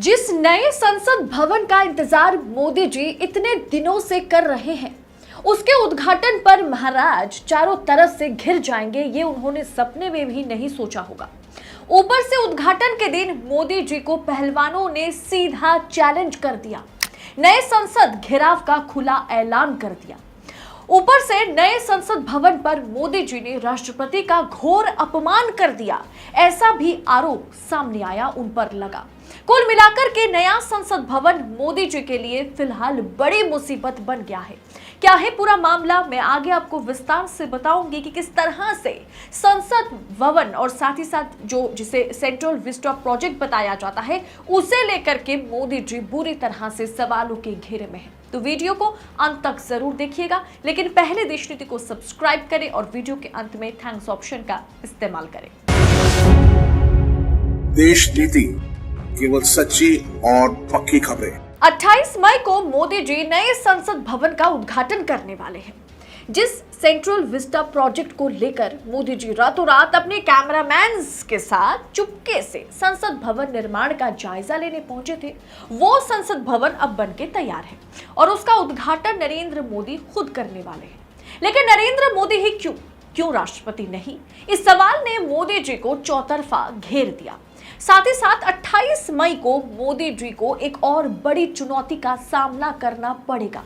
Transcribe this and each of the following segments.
जिस नए संसद भवन का इंतजार मोदी जी इतने दिनों से कर रहे हैं, उसके उद्घाटन पर महाराज चारों तरफ से घिर जाएंगे, ये उन्होंने सपने में भी नहीं सोचा होगा। ऊपर से उद्घाटन के दिन मोदी जी को पहलवानों ने सीधा चैलेंज कर दिया, नए संसद घेराव का खुला ऐलान कर दिया। ऊपर से नए संसद भवन पर मोदी जी ने राष्ट्रपति का घोर अपमान कर दिया, ऐसा भी आरोप सामने आया, उन पर लगा। कुल मिलाकर के नया संसद भवन मोदी जी के लिए फिलहाल बड़ी मुसीबत बन गया है। क्या है पूरा मामला, मैं आगे आपको विस्तार से बताऊंगी कि किस तरह से संसद भवन और साथ ही साथ जिसे सेंट्रल विस्टा प्रोजेक्ट बताया जाता है, उसे लेकर के मोदी जी बुरी तरह से सवालों के घेरे में है। तो वीडियो को अंत तक जरूर देखिएगा, लेकिन पहले देश नीति को सब्सक्राइब करें और वीडियो के अंत में थैंक्स ऑप्शन का इस्तेमाल करें। देश नीति, केवल सच्ची और पक्की खबरें। 28 मई को मोदी जी नए संसद भवन का उद्घाटन करने वाले हैं। जिस सेंट्रल विस्टा प्रोजेक्ट को लेकर मोदी जी रातों रात अपने कैमरामैन के साथ चुपके से संसद भवन निर्माण का जायजा लेने पहुंचे थे, वो संसद भवन अब बनके तैयार है और उसका उद्घाटन नरेंद्र मोदी खुद करने वाले हैं। लेकिन नरेंद्र मोदी ही क्यों राष्ट्रपति नहीं? इस सवाल ने मोदी जी को चौतरफा घेर दिया। साथ ही साथ 28 मई को मोदी जी को एक और बड़ी चुनौती का सामना करना पड़ेगा,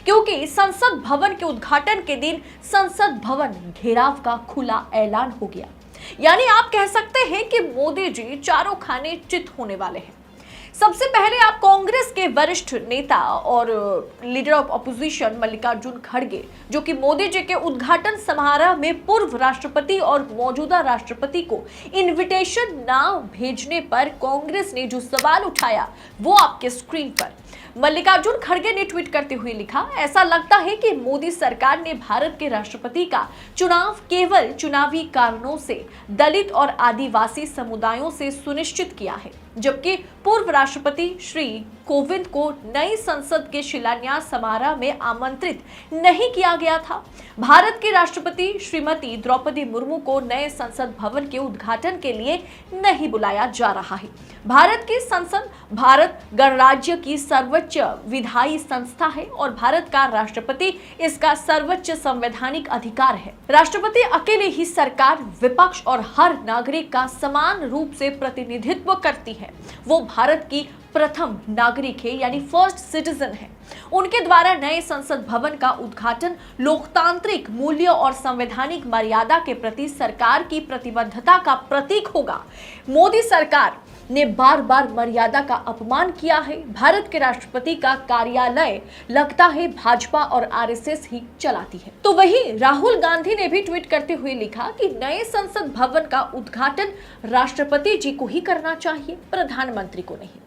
क्योंकि संसद भवन के उद्घाटन के दिन संसद भवन घेराव का खुला ऐलान हो गया। यानी आप कह सकते हैं कि मोदी जी चारों खाने चित होने वाले हैं। सबसे पहले आप कांग्रेस के वरिष्ठ नेता और लीडर ऑफ अपोजिशन मल्लिकार्जुन खड़गे, जो कि मोदी जी के उद्घाटन समारोह में पूर्व राष्ट्रपति और मौजूदा राष्ट्रपति को इनविटेशन ना भेजने पर कांग्रेस ने जो सवाल उठाया, वो आपके स्क्रीन पर। मल्लिकार्जुन खड़गे ने ट्वीट करते हुए लिखा, ऐसा लगता है कि मोदी सरकार ने भारत के राष्ट्रपति का चुनाव केवल चुनावी कारणों से दलित और आदिवासी समुदायों से सुनिश्चित किया है, जबकि पूर्व राष्ट्रपति श्री कोविंद को नई संसद के शिलान्यास समारोह में आमंत्रित नहीं किया गया था। भारत के राष्ट्रपति श्रीमती द्रौपदी मुर्मू को नए संसद भवन के उद्घाटन के लिए नहीं बुलाया जा रहा है। भारत की संसद भारत गणराज्य की सर्वोच्च विधायी संस्था है और भारत का राष्ट्रपति इसका सर्वोच्च संवैधानिक अधिकार है। राष्ट्रपति अकेले ही सरकार, विपक्ष और हर नागरिक का समान रूप से प्रतिनिधित्व करती है। वो भारत की प्रथम नागरिक है, यानी फर्स्ट सिटीजन है। उनके द्वारा नए संसद भवन का उद्घाटन लोकतांत्रिक मूल्यों और संवैधानिक मर्यादा के प्रति सरकार की प्रतिबद्धता का प्रतीक होगा। मोदी सरकार ने बार बार मर्यादा का अपमान किया है। भारत के राष्ट्रपति का कार्यालय लगता है भाजपा और आरएसएस ही चलाती है। तो वही राहुल गांधी ने भी ट्वीट करते हुए लिखा कि नए संसद भवन का उद्घाटन राष्ट्रपति जी को ही करना चाहिए, प्रधानमंत्री को नहीं।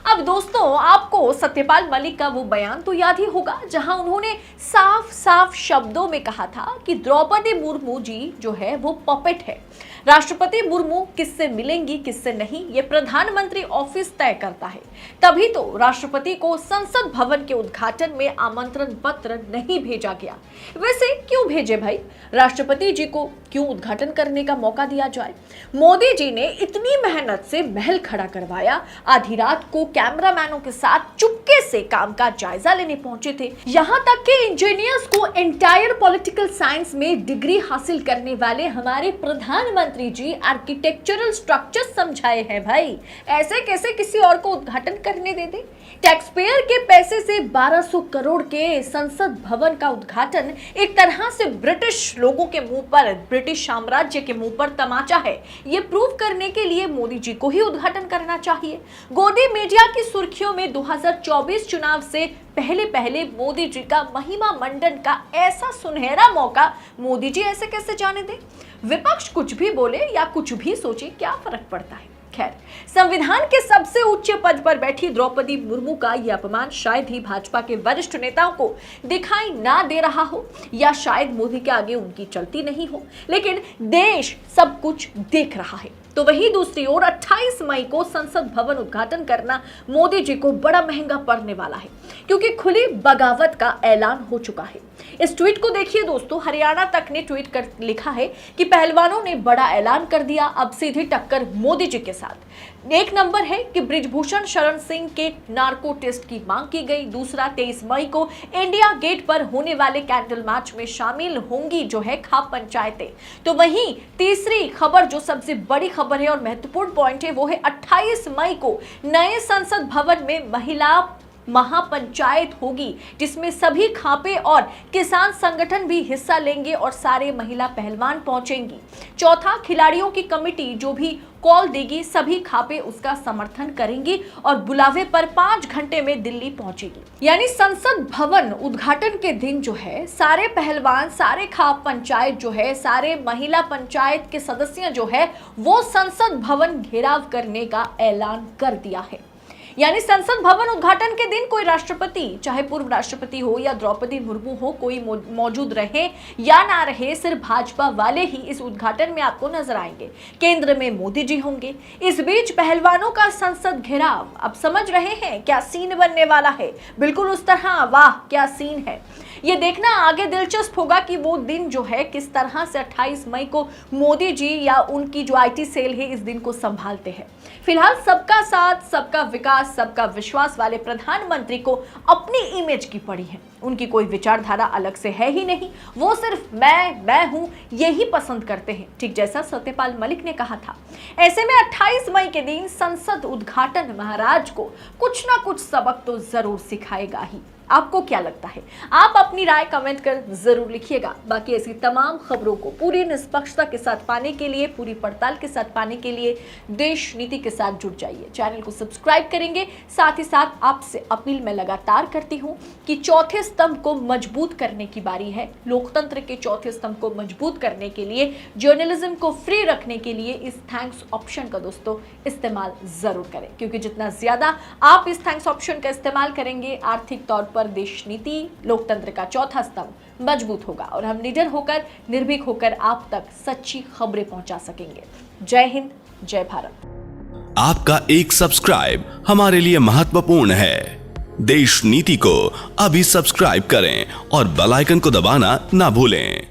अब दोस्तों, आपको सत्यपाल मलिक का वो बयान तो याद ही होगा, जहां उन्होंने साफ साफ शब्दों में कहा था कि द्रौपदी मुर्मू जी जो है वो पपेट है। राष्ट्रपति मुर्मू किससे मिलेंगी किससे नहीं, ये प्रधानमंत्री ऑफिस तय करता है। तभी तो राष्ट्रपति को संसद भवन के उद्घाटन में आमंत्रण पत्र नहीं भेजा गया। वैसे क्यों भेजे भाई? राष्ट्रपति जी को क्यों उद्घाटन करने का मौका दिया जाए? मोदी जी ने इतनी मेहनत से महल खड़ा करवाया, आधी रात को कैमरामैनों के साथ चुपके से काम का जायजा लेने पहुंचे थे। यहाँ तक कि इंजीनियर्स को एंटायर पॉलिटिकल साइंस में डिग्री हासिल करने वाले हमारे प्रधानमंत्री जी आर्किटेक्चरल स्ट्रक्चर समझाए हैं भाई। ऐसे कैसे किसी और को उद्घाटन करने दे दे? टैक्स पेयर के पैसे से 1200 करोड़ के संसद भवन का उद्घाटन एक तरह से ब्रिटिश लोगों के मुंह पर, ब्रिटिश साम्राज्य के मुंह पर तमाचा है। ये प्रूव करने के लिए मोदी जी को ही उद्घाटन करना चाहिए। गोदी मीडिया की सुर्खियों में 2024 चुनाव से पहले मोदी जी का महिमा मंडन का ऐसा सुनहरा मौका मोदी जी ऐसे कैसे जाने दें? विपक्ष कुछ भी बोले या कुछ भी सोचे, क्या फर्क पड़ता है? खैर, संविधान के सबसे उच्च पद पर बैठी द्रौपदी मुर्मू का यह अपमान शायद ही भाजपा के वरिष्ठ नेताओं को दिखाई ना दे रहा हो, या शायद मोदी के आगे उनकी चलती नहीं हो, लेकिन देश सब कुछ देख रहा है। तो वही दूसरी ओर 28 मई को संसद भवन उद्घाटन करना मोदी जी को बड़ा महंगा पड़ने वाला है, क्योंकि खुली बगावत का ऐलान हो चुका है। इस ट्वीट को देखिए दोस्तों, हरियाणा तक ने ट्वीट कर लिखा है कि पहलवानों ने बड़ा ऐलान कर दिया, अब सीधी टक्कर मोदी जी के साथ। एक नंबर है कि बृजभूषण शरण सिंह के नार्को टेस्ट की मांग की गई। दूसरा, 23 मई को इंडिया गेट पर होने वाले कैंडल मार्च में शामिल होंगी जो है खाप पंचायतें। तो वहीं तीसरी खबर जो सबसे बड़ी खबर है और महत्वपूर्ण पॉइंट है वो है 28 मई को नए संसद भवन में महिला महापंचायत होगी, जिसमें सभी खापे और किसान संगठन भी हिस्सा लेंगे और सारे महिला पहलवान पहुंचेंगी। चौथा, खिलाड़ियों की कमेटी जो भी कॉल देगी सभी खापे उसका समर्थन करेंगी और बुलावे पर 5 घंटे में दिल्ली पहुंचेगी। यानी संसद भवन उद्घाटन के दिन जो है सारे पहलवान, सारे खाप पंचायत जो है, सारे महिला पंचायत के सदस्य जो है वो संसद भवन घेराव करने का ऐलान कर दिया है। यानी संसद भवन उद्घाटन के दिन कोई राष्ट्रपति, चाहे पूर्व राष्ट्रपति हो या द्रौपदी मुर्मू हो, कोई मौजूद रहे या ना रहे, सिर्फ भाजपा वाले ही इस उद्घाटन में आपको नजर आएंगे। केंद्र में मोदी जी होंगे। इस बीच पहलवानों का संसद घेराव, अब समझ रहे हैं क्या सीन बनने वाला है? बिल्कुल उस तरह, वाह क्या सीन है। ये देखना आगे दिलचस्प होगा कि वो दिन जो है किस तरह से 28 मई को मोदी जी या उनकी जो आईटी सेल है इस दिन को संभालते हैं। फिलहाल सबका साथ, सबका विकास, सबका विश्वास वाले प्रधानमंत्री को अपनी इमेज की पड़ी है। उनकी कोई विचारधारा अलग से है ही नहीं। वो सिर्फ मैं हूं यही पसंद करते हैं, ठीक जैसा सत्यपाल मलिक ने कहा था। ऐसे में 28 मई के दिन संसद उद्घाटन महाराज को कुछ ना कुछ सबक तो जरूर सिखाएगा ही। आपको क्या लगता है? आप अपनी राय कमेंट कर जरूर लिखिएगा। बाकी ऐसी तमाम खबरों को पूरी निष्पक्षता के साथ पाने के लिए, पूरी पड़ताल के साथ पाने के लिए देश नीति के साथ जुड़ जाइए। चैनल को सब्सक्राइब करेंगे। साथ ही साथ आपसे अपील मैं लगातार करती हूं कि चौथे स्तंभ को मजबूत करने की बारी है। लोकतंत्र के चौथे स्तंभ को मजबूत करने के लिए, जर्नलिज्म को फ्री रखने के लिए इस थैंक्स ऑप्शन का दोस्तों इस्तेमाल जरूर करें, क्योंकि जितना ज्यादा आप इस थैंक्स ऑप्शन का इस्तेमाल करेंगे, आर्थिक तौर पर देश नीति, लोकतंत्र का चौथा स्तंभ मजबूत होगा और हम निडर होकर, निर्भीक होकर आप तक सच्ची खबरें पहुंचा सकेंगे। जय हिंद, जय भारत। आपका एक सब्सक्राइब हमारे लिए महत्वपूर्ण है। देश नीति को अभी सब्सक्राइब करें और बेल आइकन को दबाना ना भूलें।